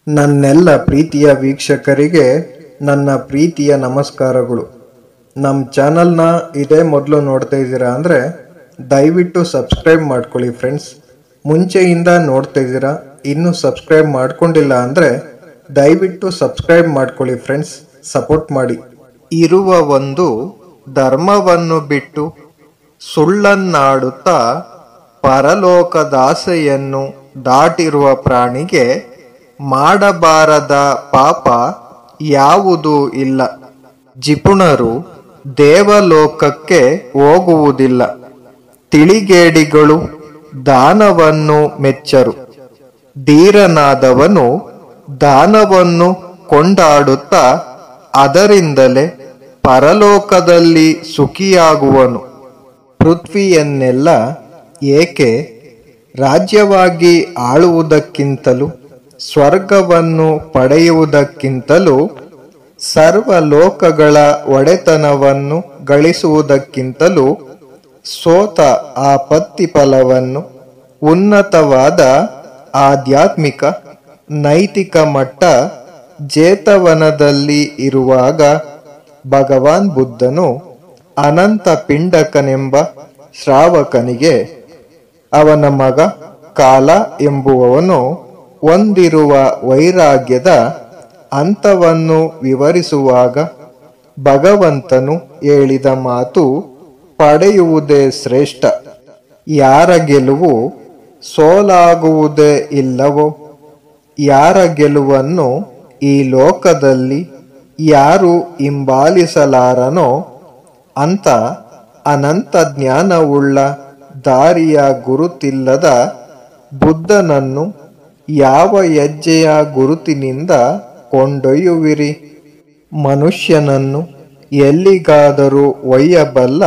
ನನ್ನೆಲ್ಲ ಪ್ರೀತಿಯ ವೀಕ್ಷಕರಿಗೆ ನನ್ನ ಪ್ರೀತಿಯ ನಮಸ್ಕಾರಗಳು. ನಮ್ಮ ಚಾನಲ್ನ ಇದೇ ಮೊದಲು ನೋಡ್ತಾ ಇದ್ದೀರಾ ಅಂದರೆ ದಯವಿಟ್ಟು ಸಬ್ಸ್ಕ್ರೈಬ್ ಮಾಡ್ಕೊಳ್ಳಿ ಫ್ರೆಂಡ್ಸ್. ಮುಂಚೆಯಿಂದ ನೋಡ್ತಾ ಇದ್ದೀರಾ, ಇನ್ನೂ ಸಬ್ಸ್ಕ್ರೈಬ್ ಮಾಡ್ಕೊಂಡಿಲ್ಲ ಅಂದರೆ ದಯವಿಟ್ಟು ಸಬ್ಸ್ಕ್ರೈಬ್ ಮಾಡ್ಕೊಳ್ಳಿ ಫ್ರೆಂಡ್ಸ್, ಸಪೋರ್ಟ್ ಮಾಡಿ. ಇರುವ ಒಂದು ಧರ್ಮವನ್ನು ಬಿಟ್ಟು ಸುಳ್ಳನ್ನಾಡುತ್ತಾ ಪರಲೋಕದಾಸೆಯನ್ನು ದಾಟಿರುವ ಪ್ರಾಣಿಗೆ ಮಾಡಬಾರದ ಪಾಪ ಯಾವುದೂ ಇಲ್ಲ. ಜಿಪುಣರು ದೇವಲೋಕಕ್ಕೆ ಹೋಗುವುದಿಲ್ಲ. ತಿಳಿಗೇಡಿಗಳು ದಾನವನ್ನು ಮೆಚ್ಚರು. ಧೀರನಾದವನು ದಾನವನ್ನು ಕೊಂಡಾಡುತ್ತಾ ಅದರಿಂದಲೇ ಪರಲೋಕದಲ್ಲಿ ಸುಖಿಯಾಗುವನು. ಪೃಥ್ವಿಯನ್ನೆಲ್ಲ ಏಕೆ ರಾಜ್ಯವಾಗಿ ಆಳುವುದಕ್ಕಿಂತಲೂ ಸ್ವರ್ಗವನ್ನು ಪಡೆಯುವುದಕ್ಕಿಂತಲೂ ಸರ್ವಲೋಕಗಳ ಒಡೆತನವನ್ನು ಗಳಿಸುವುದಕ್ಕಿಂತಲೂ ಸೋತ ಆ ಪ್ರತಿಫಲವನ್ನು ಉನ್ನತವಾದ ಆಧ್ಯಾತ್ಮಿಕ ನೈತಿಕ ಮಟ್ಟ ಜೇತವನದಲ್ಲಿ ಇರುವಾಗ ಭಗವಾನ್ ಬುದ್ಧನು ಅನಂತ ಪಿಂಡಕನೆಂಬ ಶ್ರಾವಕನಿಗೆ ಅವನ ಮಗ ಕಾಲ ಎಂಬುವವನು ಹೊಂದಿರುವ ವೈರಾಗ್ಯದ ಹಂತವನ್ನು ವಿವರಿಸುವಾಗ ಭಗವಂತನು ಹೇಳಿದ ಮಾತು ಪಡೆಯುವುದೇ ಶ್ರೇಷ್ಠ. ಯಾರ ಗೆಲುವು ಸೋಲಾಗುವುದೇ ಇಲ್ಲವೋ, ಯಾರ ಗೆಲುವನ್ನು ಈ ಲೋಕದಲ್ಲಿ ಯಾರು ಹಿಂಬಾಲಿಸಲಾರನೋ ಅಂತ ಅನಂತ ಜ್ಞಾನವುಳ್ಳ ದಾರಿಯ ಗುರುತಿಲ್ಲದ ಬುದ್ಧನನ್ನು ಯಾವ ಹೆಜ್ಜೆಯ ಗುರುತಿನಿಂದ ಕೊಂಡೊಯ್ಯುವಿರಿ? ಮನುಷ್ಯನನ್ನು ಎಲ್ಲಿಗಾದರೂ ಒಯ್ಯಬಲ್ಲ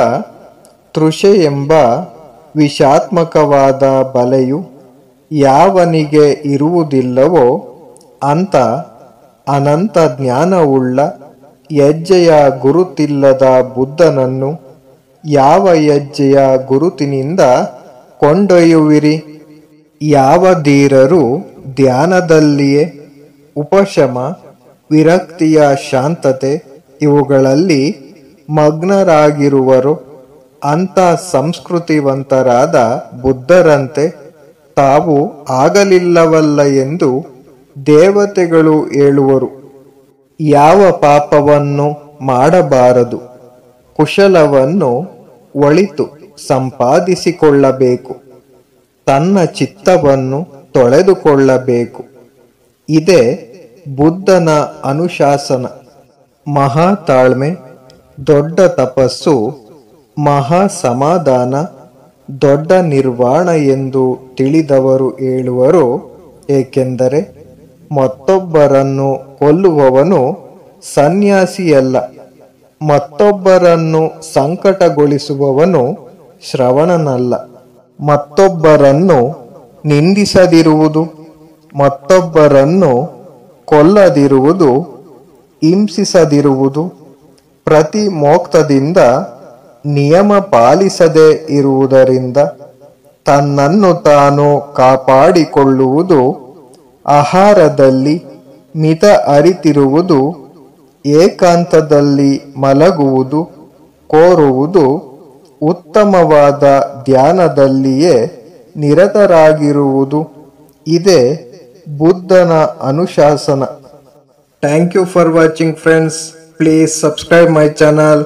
ತೃಷೆ ಎಂಬ ವಿಷಾತ್ಮಕವಾದ ಬಲೆಯು ಯಾವನಿಗೆ ಇರುವುದಿಲ್ಲವೋ ಅಂತ ಅನಂತ ಜ್ಞಾನವುಳ್ಳ ಹೆಜ್ಜೆಯ ಗುರುತಿಲ್ಲದ ಬುದ್ಧನನ್ನು ಯಾವ ಹೆಜ್ಜೆಯ ಗುರುತಿನಿಂದ ಕೊಂಡೊಯ್ಯುವಿರಿ? ಯಾವ ಧೀರರು ಧ್ಯಾನದಲ್ಲಿಯೇ ಉಪಶಮ, ವಿರಕ್ತಿಯ ಶಾಂತತೆ ಇವುಗಳಲ್ಲಿ ಮಗ್ನರಾಗಿರುವರೋ ಅಂಥ ಸಂಸ್ಕೃತಿವಂತರಾದ ಬುದ್ಧರಂತೆ ತಾವು ಆಗಲಿಲ್ಲವಲ್ಲ ಎಂದು ದೇವತೆಗಳು ಹೇಳುವರು. ಯಾವ ಪಾಪವನ್ನು ಮಾಡಬಾರದು, ಕುಶಲವನ್ನು ಒಳಿತು ಸಂಪಾದಿಸಿಕೊಳ್ಳಬೇಕು, ತನ್ನ ಚಿತ್ತವನ್ನು ತೊಳೆದುಕೊಳ್ಳಬೇಕು. ಇದೇ ಬುದ್ಧನ ಅನುಶಾಸನ. ಮಹಾ ತಾಳ್ಮೆ, ದೊಡ್ಡ ತಪಸ್ಸು, ಮಹಾ ಸಮಾಧಾನ, ದೊಡ್ಡ ನಿರ್ವಾಣ ಎಂದು ತಿಳಿದವರು ಹೇಳುವರು. ಏಕೆಂದರೆ ಮತ್ತೊಬ್ಬರನ್ನು ಕೊಲ್ಲುವವನು ಸನ್ಯಾಸಿಯಲ್ಲ, ಮತ್ತೊಬ್ಬರನ್ನು ಸಂಕಟಗೊಳಿಸುವವನು ಶ್ರವಣನಲ್ಲ. ಮತ್ತೊಬ್ಬರನ್ನು ನಿಂದಿಸದಿರುವುದು, ಮತ್ತೊಬ್ಬರನ್ನು ಕೊಲ್ಲದಿರುವುದು, ಹಿಂಸಿಸದಿರುವುದು, ಪ್ರತಿ ಮೋಕ್ತದಿಂದ ನಿಯಮ ಪಾಲಿಸದೇ ಇರುವುದರಿಂದ ತನ್ನನ್ನು ತಾನು ಕಾಪಾಡಿಕೊಳ್ಳುವುದು, ಆಹಾರದಲ್ಲಿ ಮಿತ ಅರಿತಿರುವುದು, ಏಕಾಂತದಲ್ಲಿ ಮಲಗುವುದು, ಕೋರುವುದು, ಉತ್ತಮವಾದ ಧ್ಯಾನದಲ್ಲಿಯೇ ನಿರತರಾಗಿರುವುದು ಇದೇ ಬುದ್ಧನ ಅನುಶಾಸನ. Thank you for watching friends. Please subscribe my channel.